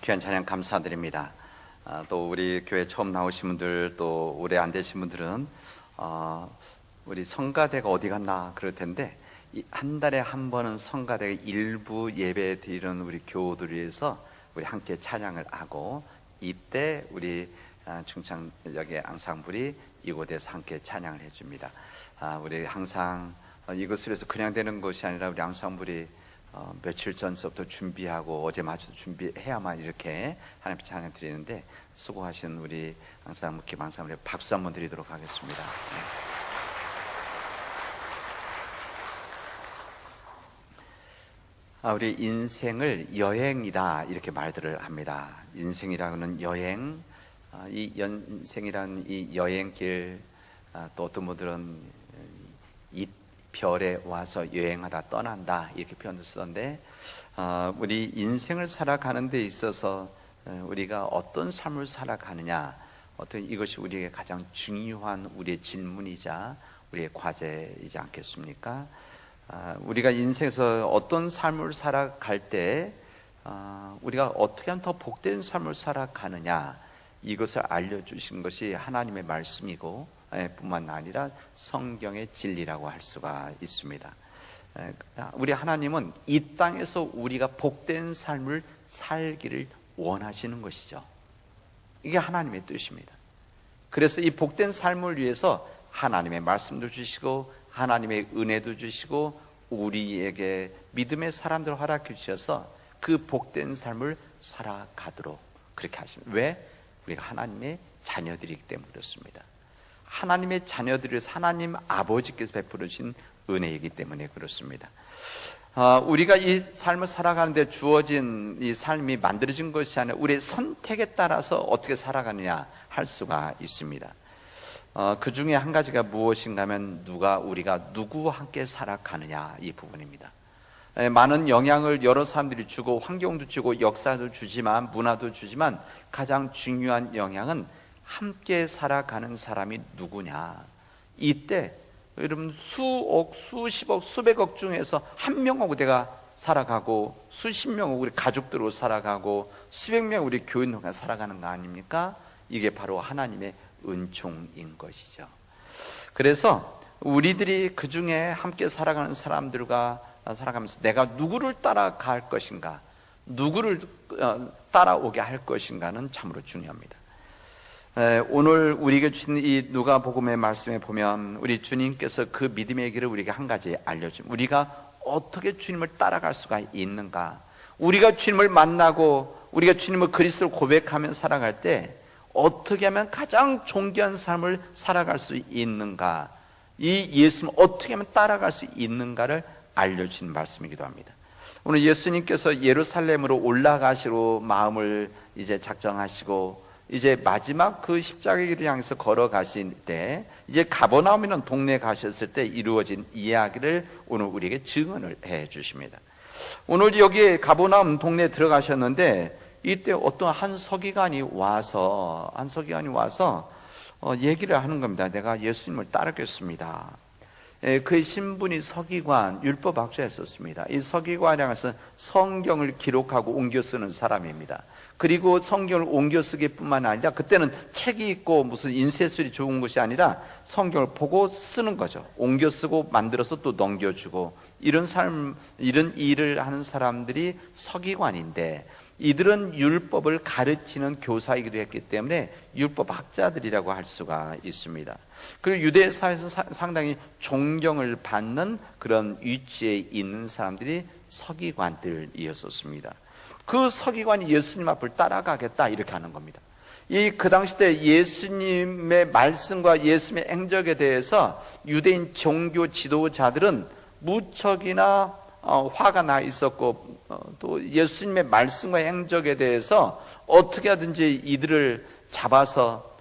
귀한 찬양 감사드립니다. 또 우리 교회 처음 나오신 분들, 또 오래 안 되신 분들은 우리 성가대가 어디 갔나 그럴 텐데, 한 달에 한 번은 성가대 일부 예배 드리는 우리 교우들 위해서 우리 함께 찬양을 하고, 이때 우리 충창역의 앙상블이 이곳에서 함께 찬양을 해줍니다. 우리 항상 이것을 해서 그냥 되는 것이 아니라 우리 앙상블이 며칠 전서부터 준비하고 어제 마저도 준비해야만 이렇게 하나님께 찬양 드리는데, 수고하신 우리 항상 묵기 방사물에 박수 한번 드리도록 하겠습니다. 우리 인생을 여행이다 이렇게 말들을 합니다. 인생이라고는 여행, 이 인생이라는 이 여행길, 또 어떤 분들은 이 별에 와서 여행하다 떠난다 이렇게 표현을 쓰던데, 우리 인생을 살아가는 데 있어서 우리가 어떤 삶을 살아가느냐, 이것이 우리에게 가장 중요한 우리의 질문이자 우리의 과제이지 않겠습니까? 우리가 인생에서 어떤 삶을 살아갈 때 우리가 어떻게 하면 더 복된 삶을 살아가느냐, 이것을 알려주신 것이 하나님의 말씀이고 뿐만 아니라 성경의 진리라고 할 수가 있습니다. 우리 하나님은 이 땅에서 우리가 복된 삶을 살기를 원하시는 것이죠. 이게 하나님의 뜻입니다. 그래서 이 복된 삶을 위해서 하나님의 말씀도 주시고 하나님의 은혜도 주시고 우리에게 믿음의 사람들을 허락해 주셔서 그 복된 삶을 살아가도록 그렇게 하십니다. 왜? 우리가 하나님의 자녀들이기 때문에 그렇습니다. 하나님의 자녀들을 하나님 아버지께서 베풀으신 은혜이기 때문에 그렇습니다. 우리가 이 삶을 살아가는데 주어진 이 삶이 만들어진 것이 아니라 우리의 선택에 따라서 어떻게 살아가느냐 할 수가 있습니다. 그 중에 한 가지가 무엇인가 하면 우리가 누구와 함께 살아가느냐, 이 부분입니다. 많은 영향을 여러 사람들이 주고 환경도 주고 역사도 주지만 문화도 주지만 가장 중요한 영향은 함께 살아가는 사람이 누구냐. 이때 여러분 수억, 수십억, 수백억 중에서 한 명하고 내가 살아가고 수십 명하고 우리 가족들하고 살아가고 수백 명 우리 교인들과 살아가는 거 아닙니까? 이게 바로 하나님의 은총인 것이죠. 그래서 우리들이 그 중에 함께 살아가는 사람들과 살아가면서 내가 누구를 따라갈 것인가, 누구를 따라오게 할 것인가는 참으로 중요합니다. 오늘 우리에게 주신 이 누가복음의 말씀에 보면 우리 주님께서 그 믿음의 길을 우리에게 한 가지 알려줍니다. 우리가 어떻게 주님을 따라갈 수가 있는가, 우리가 주님을 만나고 우리가 주님을 그리스도로 고백하며 살아갈 때 어떻게 하면 가장 존귀한 삶을 살아갈 수 있는가, 이 예수님을 어떻게 하면 따라갈 수 있는가를 알려주신 말씀이기도 합니다. 오늘 예수님께서 예루살렘으로 올라가시로 마음을 이제 작정하시고 이제 마지막 그 십자가의 길을 향해서 걸어가실 때, 이제 가버나움이라는 동네에 가셨을 때 이루어진 이야기를 오늘 우리에게 증언을 해 주십니다. 오늘 여기에 가버나움 동네에 들어가셨는데 이때 어떤 한 서기관이 와서 얘기를 하는 겁니다. 내가 예수님을 따르겠습니다. 그의 신분이 서기관, 율법학자였었습니다. 이 서기관이라서 성경을 기록하고 옮겨 쓰는 사람입니다. 그리고 성경을 옮겨 쓰기뿐만 아니라 그때는 책이 있고 무슨 인쇄술이 좋은 것이 아니라 성경을 보고 쓰는 거죠. 옮겨 쓰고 만들어서 또 넘겨주고, 이런 일을 하는 사람들이 서기관인데, 이들은 율법을 가르치는 교사이기도 했기 때문에 율법학자들이라고 할 수가 있습니다. 그리고 유대 사회에서 상당히 존경을 받는 그런 위치에 있는 사람들이 서기관들이었었습니다. 그 서기관이 예수님 앞을 따라가겠다 이렇게 하는 겁니다. 그 당시 때 예수님의 말씀과 예수님의 행적에 대해서 유대인 종교 지도자들은 무척이나 화가 나 있었고, 또 예수님의 말씀과 행적에 대해서 어떻게 하든지 이들을 잡아서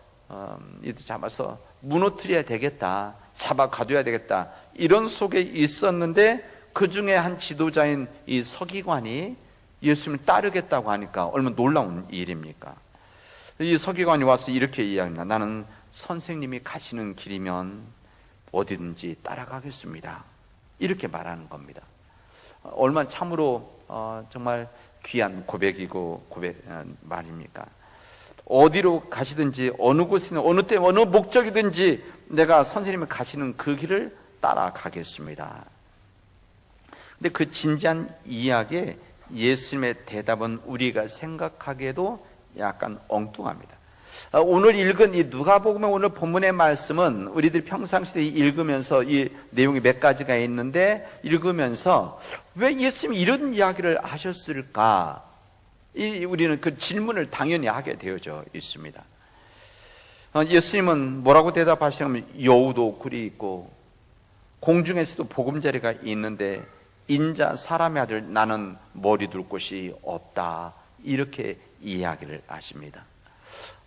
무너뜨려야 되겠다, 잡아 가둬야 되겠다, 이런 속에 있었는데, 그 중에 한 지도자인 이 서기관이 예수님을 따르겠다고 하니까 얼마나 놀라운 일입니까? 이 서기관이 와서 이렇게 이야기합니다. 나는 선생님이 가시는 길이면 어디든지 따라가겠습니다. 이렇게 말하는 겁니다. 얼마나 참으로 정말 귀한 고백이고 말입니까? 어디로 가시든지 어느 곳이든 어느 때 어느 목적이든지 내가 선생님이 가시는 그 길을 따라가겠습니다. 근데 그 진지한 이야기에 예수님의 대답은 우리가 생각하기에도 약간 엉뚱합니다. 오늘 읽은 이 누가복음의 오늘 본문의 말씀은 우리들이 평상시에 읽으면서 이 내용이 몇 가지가 있는데 읽으면서 왜 예수님이 이런 이야기를 하셨을까? 우리는 그 질문을 당연히 하게 되어져 있습니다. 예수님은 뭐라고 대답하시냐면 여우도 굴이 있고 공중에서도 보금자리가 있는데 인자 사람의 아들 나는 머리 둘 곳이 없다, 이렇게 이야기를 하십니다.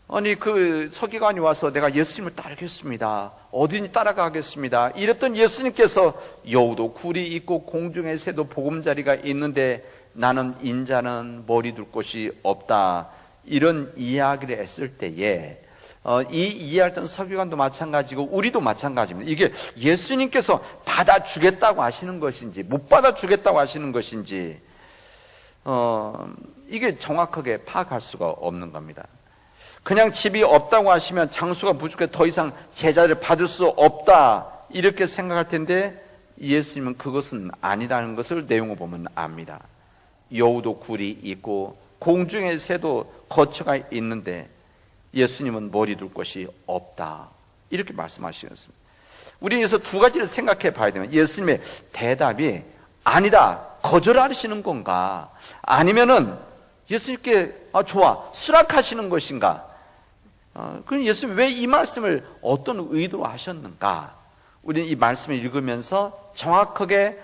아니 그 서기관이 와서 내가 예수님을 따르겠습니다, 어디니 따라가겠습니다 이랬던 예수님께서 여우도 굴이 있고 공중의 새도 보금자리가 있는데 나는 인자는 머리 둘 곳이 없다, 이런 이야기를 했을 때에 이 이해했던 서기관도 마찬가지고 우리도 마찬가지입니다. 이게 예수님께서 받아주겠다고 하시는 것인지 못 받아주겠다고 하시는 것인지 이게 정확하게 파악할 수가 없는 겁니다. 그냥 집이 없다고 하시면 장수가 부족해 더 이상 제자를 받을 수 없다 이렇게 생각할 텐데 예수님은 그것은 아니라는 것을 내용을 보면 압니다. 여우도 굴이 있고 공중의 새도 거처가 있는데 예수님은 머리 둘 곳이 없다, 이렇게 말씀하시겠습니다. 우리는 여기서 두 가지를 생각해 봐야 되면 예수님의 대답이 아니다, 거절하시는 건가, 아니면은 예수님께 좋아, 수락하시는 것인가. 그럼 예수님이 왜 이 말씀을 어떤 의도로 하셨는가? 우리는 이 말씀을 읽으면서 정확하게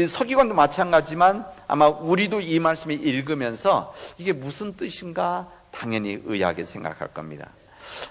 서기관도 마찬가지지만 아마 우리도 이 말씀을 읽으면서 이게 무슨 뜻인가 당연히 의아하게 생각할 겁니다.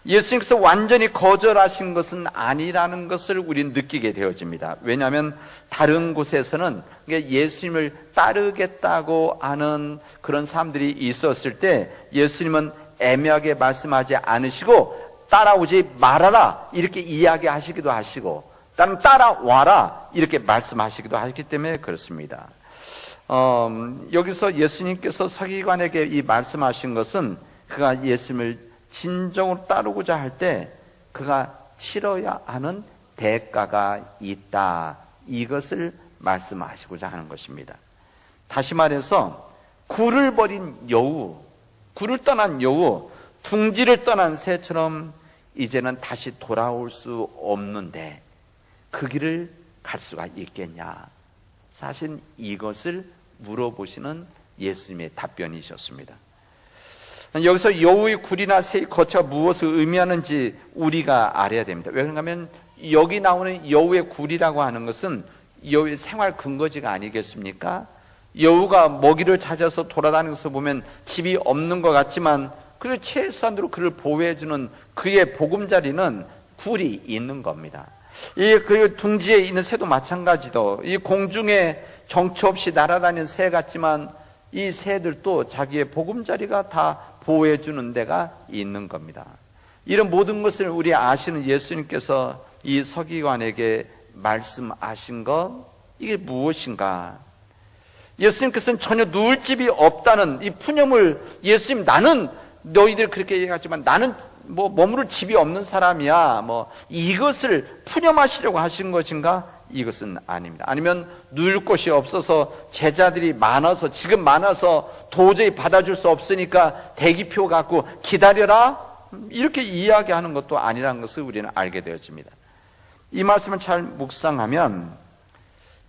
예수님께서 완전히 거절하신 것은 아니라는 것을 우리는 느끼게 되어집니다. 왜냐하면 다른 곳에서는 예수님을 따르겠다고 하는 그런 사람들이 있었을 때 예수님은 애매하게 말씀하지 않으시고 따라오지 말아라 이렇게 이야기하시기도 하시고 나는 따라와라 이렇게 말씀하시기도 하기 때문에 그렇습니다. 여기서 예수님께서 서기관에게 이 말씀하신 것은 그가 예수님을 진정으로 따르고자 할 때 그가 치러야 하는 대가가 있다, 이것을 말씀하시고자 하는 것입니다. 다시 말해서 굴을 버린 여우, 굴을 떠난 여우, 둥지를 떠난 새처럼 이제는 다시 돌아올 수 없는데 그 길을 갈 수가 있겠냐? 사실 이것을 물어보시는 예수님의 답변이셨습니다. 여기서 여우의 굴이나 새의 거처가 무엇을 의미하는지 우리가 알아야 됩니다. 왜 그런가면 여기 나오는 여우의 굴이라고 하는 것은 여우의 생활 근거지가 아니겠습니까? 여우가 먹이를 찾아서 돌아다니는 것을 보면 집이 없는 것 같지만 그래도 최소한으로 그를 보호해주는 그의 보금자리는 굴이 있는 겁니다. 그 둥지에 있는 새도 마찬가지도 이 공중에 정처 없이 날아다니는 새 같지만 이 새들도 자기의 보금자리가 다 보호해주는 데가 있는 겁니다. 이런 모든 것을 우리 아시는 예수님께서 이 서기관에게 말씀하신 것, 이게 무엇인가? 예수님께서는 전혀 누울 집이 없다는 이 푸념을 예수님 나는 너희들 그렇게 얘기하지만 나는 머무를 집이 없는 사람이야 이것을 푸념하시려고 하신 것인가? 이것은 아닙니다. 아니면 누울 곳이 없어서 제자들이 많아서 지금 많아서 도저히 받아줄 수 없으니까 대기표 갖고 기다려라 이렇게 이야기하는 것도 아니라는 것을 우리는 알게 되어집니다. 이 말씀을 잘 묵상하면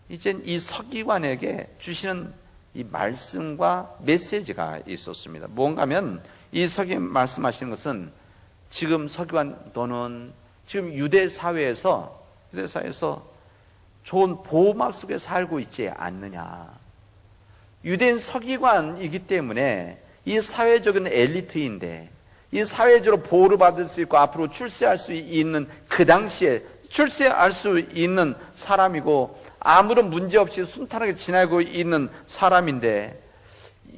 이제 이 서기관에게 주시는 이 말씀과 메시지가 있었습니다. 뭔가 하면 이 서기관 말씀하시는 것은 지금 서기관 너는 지금 유대 사회에서 좋은 보호막 속에 살고 있지 않느냐. 유대인 서기관이기 때문에 이 사회적인 엘리트인데 이 사회적으로 보호를 받을 수 있고 앞으로 출세할 수 있는 그 당시에 출세할 수 있는 사람이고 아무런 문제 없이 순탄하게 지나고 있는 사람인데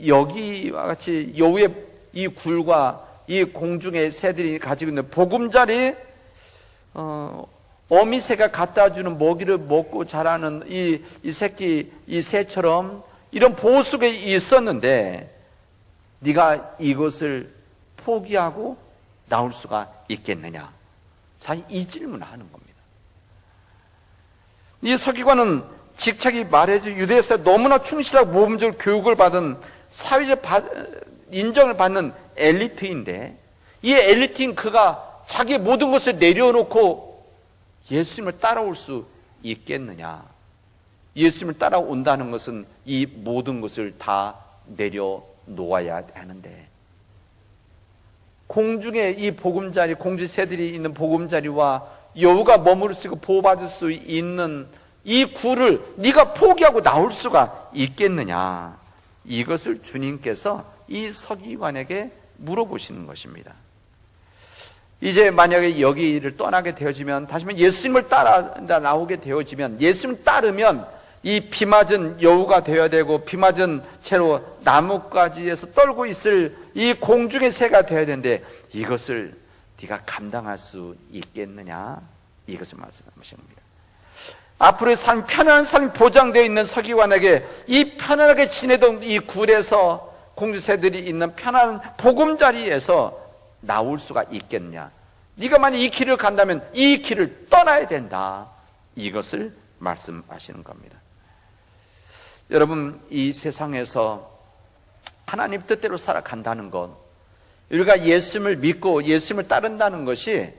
여기와 같이 여우의 이 굴과 이 공중의 새들이 가지고 있는 보금자리 어미새가 갖다 주는 먹이를 먹고 자라는 이 새끼, 이 새처럼 이런 보호 속에 있었는데 네가 이것을 포기하고 나올 수가 있겠느냐? 자, 이 질문을 하는 겁니다. 이 서기관은 직책이 말해줘 유대에서 너무나 충실하고 모범적으로 교육을 받은 사회적 인정을 받는 엘리트인데, 이 엘리트인 그가 자기의 모든 것을 내려놓고 예수님을 따라올 수 있겠느냐? 예수님을 따라온다는 것은 이 모든 것을 다 내려놓아야 하는데, 공중에 이 보금자리, 공주 새들이 있는 보금자리와 여우가 머무를 수 있고 보호받을 수 있는 이 굴을 네가 포기하고 나올 수가 있겠느냐? 이것을 주님께서 이 서기관에게 물어보시는 것입니다. 이제 만약에 여기를 떠나게 되어지면, 다시금 예수님을 따라 나오게 되어지면, 예수님을 따르면 이 비 맞은 여우가 되어야 되고 비 맞은 채로 나뭇가지에서 떨고 있을 이 공중의 새가 되어야 되는데, 이것을 네가 감당할 수 있겠느냐? 이것을 말씀하시는 겁니다. 앞으로의 삶, 편안한 삶이 보장되어 있는 서기관에게 이 편안하게 지내던 이 굴에서 공주새들이 있는 편안한 보금자리에서 나올 수가 있겠냐? 네가 만약 이 길을 간다면 이 길을 떠나야 된다. 이것을 말씀하시는 겁니다. 여러분, 이 세상에서 하나님 뜻대로 살아간다는 것, 우리가 예수님을 믿고 예수님을 따른다는 것이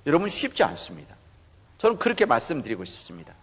여러분 쉽지 않습니다. 저는 그렇게 말씀드리고 싶습니다.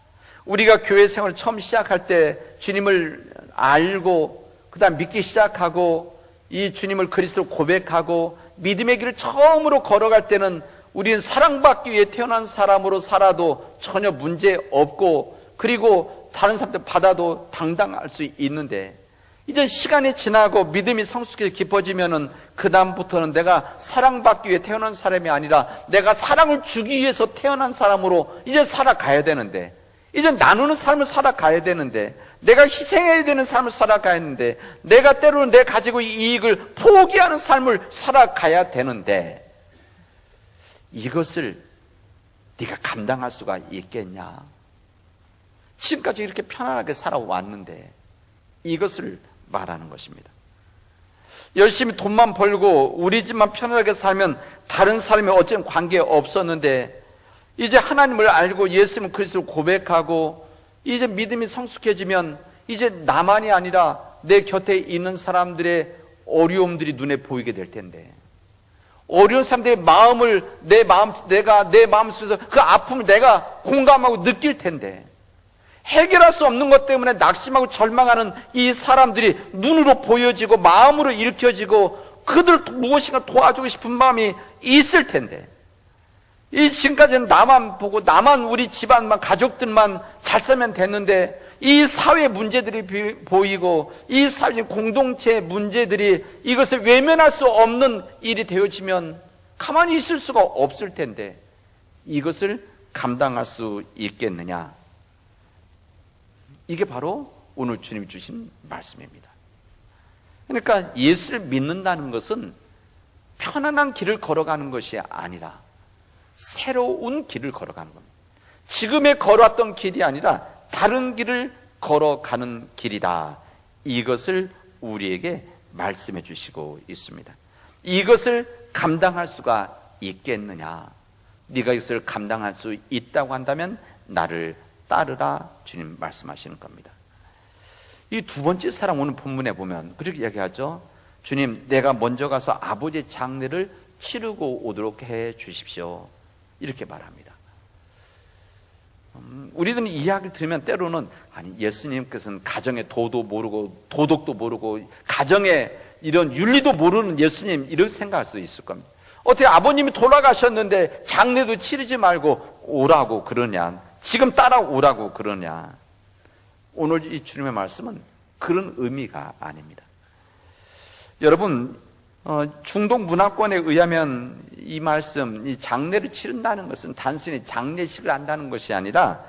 우리가 교회 생활을 처음 시작할 때 주님을 알고 그다음 믿기 시작하고 이 주님을 그리스도로 고백하고 믿음의 길을 처음으로 걸어갈 때는 우리는 사랑받기 위해 태어난 사람으로 살아도 전혀 문제 없고, 그리고 다른 사람들 받아도 당당할 수 있는데, 이제 시간이 지나고 믿음이 성숙해서 깊어지면은 그 다음부터는 내가 사랑받기 위해 태어난 사람이 아니라 내가 사랑을 주기 위해서 태어난 사람으로 이제 살아가야 되는데, 이제 나누는 삶을 살아가야 되는데, 내가 희생해야 되는 삶을 살아가야 하는데, 내가 때로는 내 가지고 이익을 포기하는 삶을 살아가야 되는데, 이것을 네가 감당할 수가 있겠냐? 지금까지 이렇게 편안하게 살아왔는데 이것을 말하는 것입니다. 열심히 돈만 벌고 우리 집만 편안하게 살면 다른 사람이 어쩌면 관계 없었는데, 이제 하나님을 알고 예수님을 그리스도로 고백하고 이제 믿음이 성숙해지면 이제 나만이 아니라 내 곁에 있는 사람들의 어려움들이 눈에 보이게 될 텐데, 어려운 사람들의 마음을 내 마음 속에서 그 아픔을 내가 공감하고 느낄 텐데, 해결할 수 없는 것 때문에 낙심하고 절망하는 이 사람들이 눈으로 보여지고 마음으로 읽혀지고 그들 무엇인가 도와주고 싶은 마음이 있을 텐데, 이 지금까지는 나만 보고 나만 우리 집안만 가족들만 잘 살면 됐는데, 이 사회 문제들이 보이고 이 사회 공동체 문제들이 이것을 외면할 수 없는 일이 되어지면 가만히 있을 수가 없을 텐데 이것을 감당할 수 있겠느냐? 이게 바로 오늘 주님이 주신 말씀입니다. 그러니까 예수를 믿는다는 것은 편안한 길을 걸어가는 것이 아니라 새로운 길을 걸어가는 겁니다. 지금에 걸어왔던 길이 아니라 다른 길을 걸어가는 길이다. 이것을 우리에게 말씀해 주시고 있습니다. 이것을 감당할 수가 있겠느냐? 네가 이것을 감당할 수 있다고 한다면 나를 따르라. 주님 말씀하시는 겁니다. 이 두 번째 사람 오늘 본문에 보면 그렇게 이야기하죠. 주님, 내가 먼저 가서 아버지의 장례를 치르고 오도록 해 주십시오. 이렇게 말합니다. 우리들은 이 이야기를 들으면 때로는 아니 예수님께서는 가정의 도도 모르고 도덕도 모르고 가정의 이런 윤리도 모르는 예수님, 이렇게 생각할 수 있을 겁니다. 어떻게 아버님이 돌아가셨는데 장례도 치르지 말고 오라고 그러냐, 지금 따라오라고 그러냐. 오늘 이 주님의 말씀은 그런 의미가 아닙니다. 여러분, 중동 문화권에 의하면 이 말씀, 이 장례를 치른다는 것은 단순히 장례식을 한다는 것이 아니라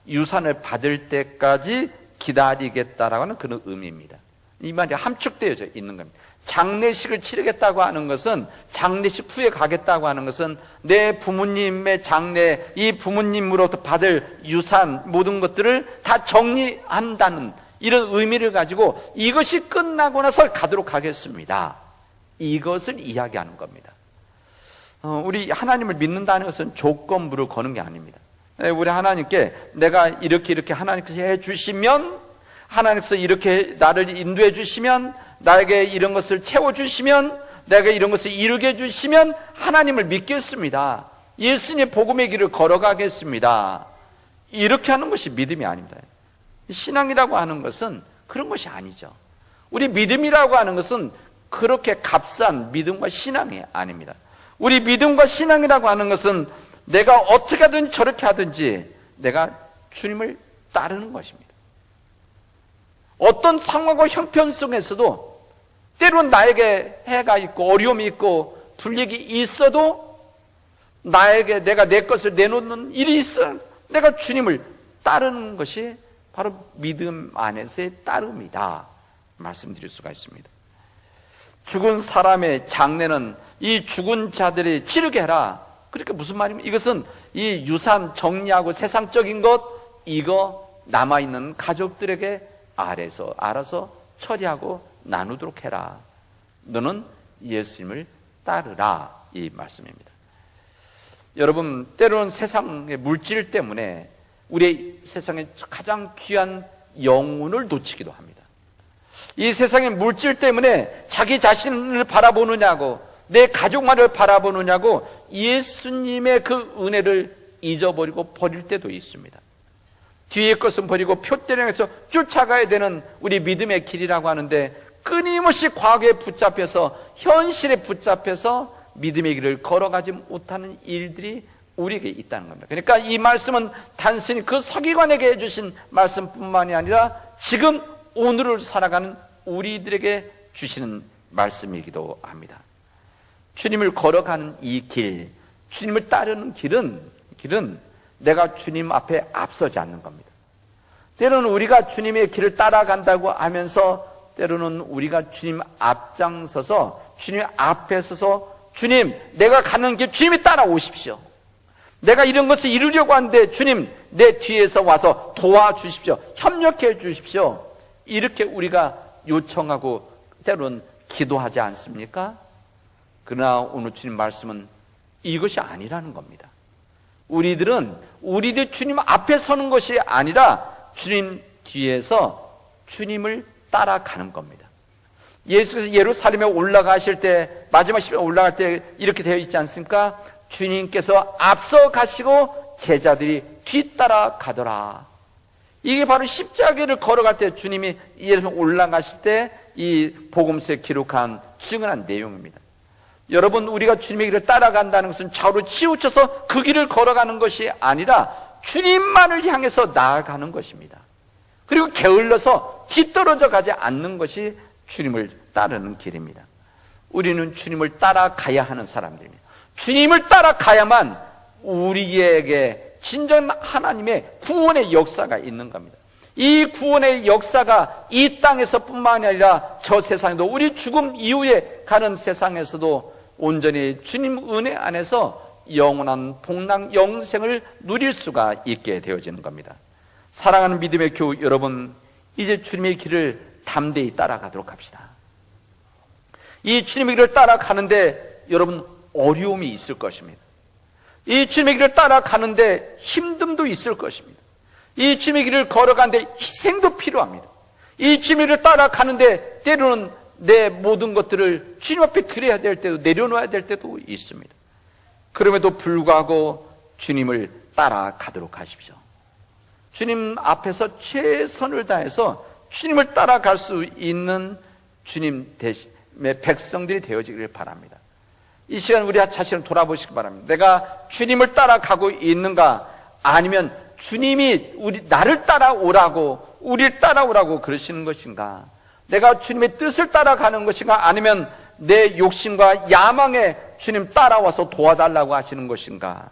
유산을 받을 때까지 기다리겠다라고 하는 그런 의미입니다. 이 말이 함축되어져 있는 겁니다. 장례식을 치르겠다고 하는 것은, 장례식 후에 가겠다고 하는 것은 내 부모님의 장례, 이 부모님으로부터 받을 유산, 모든 것들을 다 정리한다는 이런 의미를 가지고 이것이 끝나고 나서 가도록 하겠습니다. 이것을 이야기하는 겁니다. 우리 하나님을 믿는다는 것은 조건부를 거는 게 아닙니다. 우리 하나님께 내가 이렇게 하나님께서 해주시면, 하나님께서 이렇게 나를 인도해 주시면, 나에게 이런 것을 채워주시면, 내가 이런 것을 이루게 해주시면 하나님을 믿겠습니다. 예수님의 복음의 길을 걸어가겠습니다. 이렇게 하는 것이 믿음이 아닙니다. 신앙이라고 하는 것은 그런 것이 아니죠. 우리 믿음이라고 하는 것은 그렇게 값싼 믿음과 신앙이 아닙니다. 우리 믿음과 신앙이라고 하는 것은 내가 어떻게 하든지 저렇게 하든지 내가 주님을 따르는 것입니다. 어떤 상황과 형편 속에서도 때로는 나에게 해가 있고 어려움이 있고 불이익이 있어도 내가 내 것을 내놓는 일이 있어 내가 주님을 따르는 것이 바로 믿음 안에서의 따름이다 말씀드릴 수가 있습니다. 죽은 사람의 장례는 이 죽은 자들이 치르게 해라. 그러니까 무슨 말입니까? 이것은 이 유산 정리하고 세상적인 것 이거 남아있는 가족들에게 알아서 처리하고 나누도록 해라. 너는 예수님을 따르라 이 말씀입니다. 여러분, 때로는 세상의 물질 때문에 우리 세상의 가장 귀한 영혼을 놓치기도 합니다. 이 세상의 물질 때문에 자기 자신을 바라보느냐고, 내 가족만을 바라보느냐고 예수님의 그 은혜를 잊어버리고 버릴 때도 있습니다. 뒤의 것은 버리고 표대를 향해서 쫓아가야 되는 우리 믿음의 길이라고 하는데 끊임없이 과거에 붙잡혀서 현실에 붙잡혀서 믿음의 길을 걸어가지 못하는 일들이 우리에게 있다는 겁니다. 그러니까 이 말씀은 단순히 그 서기관에게 해주신 말씀뿐만이 아니라 지금 오늘을 살아가는 우리들에게 주시는 말씀이기도 합니다. 주님을 걸어가는 이 길, 주님을 따르는 길은 내가 주님 앞에 앞서지 않는 겁니다. 때로는 우리가 주님의 길을 따라간다고 하면서 때로는 우리가 주님 앞장서서 주님 앞에 서서 주님, 내가 가는 길 주님이 따라오십시오. 내가 이런 것을 이루려고 하는데 주님, 내 뒤에서 와서 도와주십시오. 협력해 주십시오. 이렇게 우리가 요청하고 때로는 기도하지 않습니까? 그러나 오늘 주님 말씀은 이것이 아니라는 겁니다. 우리들 주님 앞에 서는 것이 아니라 주님 뒤에서 주님을 따라가는 겁니다. 예수께서 예루살렘에 올라가실 때, 마지막 시간에 올라갈 때 이렇게 되어 있지 않습니까? 주님께서 앞서 가시고 제자들이 뒤따라 가더라. 이게 바로 십자가를 걸어갈 때 주님이 예루살렘에 올라가실 때 이 복음서에 기록한 증언한 내용입니다. 여러분, 우리가 주님의 길을 따라간다는 것은 좌우로 치우쳐서 그 길을 걸어가는 것이 아니라 주님만을 향해서 나아가는 것입니다. 그리고 게을러서 뒤떨어져 가지 않는 것이 주님을 따르는 길입니다. 우리는 주님을 따라가야 하는 사람들입니다. 주님을 따라가야만 우리에게 진정 하나님의 구원의 역사가 있는 겁니다. 이 구원의 역사가 이 땅에서뿐만 아니라 저 세상에도, 우리 죽음 이후에 가는 세상에서도 온전히 주님 은혜 안에서 영원한 복락 영생을 누릴 수가 있게 되어지는 겁니다. 사랑하는 믿음의 교우 여러분, 이제 주님의 길을 담대히 따라가도록 합시다. 이 주님의 길을 따라가는데 여러분 어려움이 있을 것입니다. 이 주님의 길을 따라가는데 힘듦도 있을 것입니다. 이 주님의 길을 걸어가는데 희생도 필요합니다. 이 주님의 길을 따라가는데 때로는 내 모든 것들을 주님 앞에 드려야 될 때도, 내려놓아야 될 때도 있습니다. 그럼에도 불구하고 주님을 따라가도록 하십시오. 주님 앞에서 최선을 다해서 주님을 따라갈 수 있는 주님 대신의 백성들이 되어지기를 바랍니다. 이 시간 우리 자신을 돌아보시기 바랍니다. 내가 주님을 따라가고 있는가, 아니면 주님이 나를 따라오라고, 우리를 따라오라고 그러시는 것인가? 내가 주님의 뜻을 따라가는 것인가, 아니면 내 욕심과 야망에 주님 따라와서 도와달라고 하시는 것인가?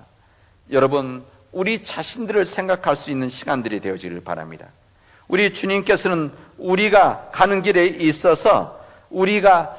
여러분, 우리 자신들을 생각할 수 있는 시간들이 되어지기를 바랍니다. 우리 주님께서는 우리가 가는 길에 있어서 우리가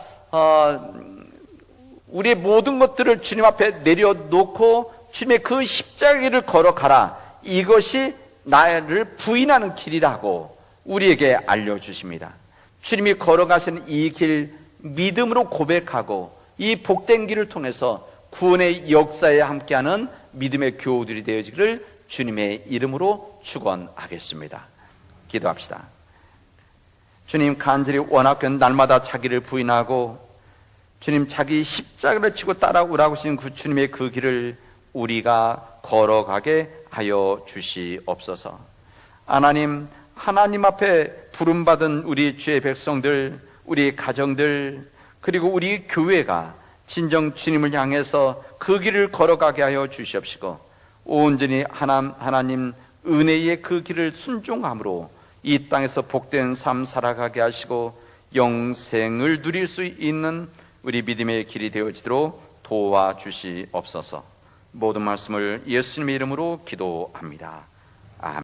우리의 모든 것들을 주님 앞에 내려놓고 주님의 그 십자가를 걸어가라, 이것이 나를 부인하는 길이라고 우리에게 알려주십니다. 주님이 걸어가시는 이 길, 믿음으로 고백하고 이 복된 길을 통해서 구원의 역사에 함께하는 믿음의 교우들이 되어지기를 주님의 이름으로 축원하겠습니다. 기도합시다. 주님, 간절히 원하건 날마다 자기를 부인하고 주님, 자기 십자가를 지고 따라오라고 하신 그 주님의 그 길을 우리가 걸어가게 하여 주시옵소서. 하나님 앞에 부름받은 우리 주의 백성들, 우리 가정들, 그리고 우리 교회가 진정 주님을 향해서 그 길을 걸어가게 하여 주시옵시고, 온전히 하나님 은혜의 그 길을 순종함으로 이 땅에서 복된 삶 살아가게 하시고 영생을 누릴 수 있는 우리 믿음의 길이 되어지도록 도와주시옵소서. 모든 말씀을 예수님의 이름으로 기도합니다. 아멘.